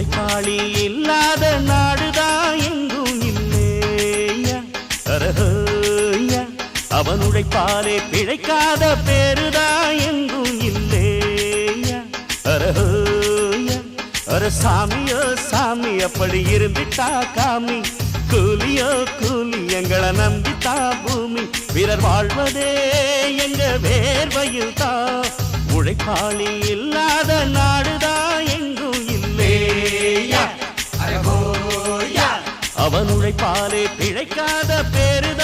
உழைப்பாளி இல்லாத நாடுதான் எங்கும் இல்லையா அரஹோயா அவன் உழைப்பாலே பிழைக்காத பேருதான் எங்கும் இல்லையா அரஹோயா அர சாமியோ சாமி அப்படி இருந்துட்டா காமி கூலியோ கூலி எங்களை நம்பித்தா பூமி பிறர் வாழ்வதே எங்க வேர்வையில் தான் உழைப்பாளி இல்லாத நாடுதான் எங்கும் இல்லையா அவன் உழைப்பாலே பிழைக்காத பேருதான்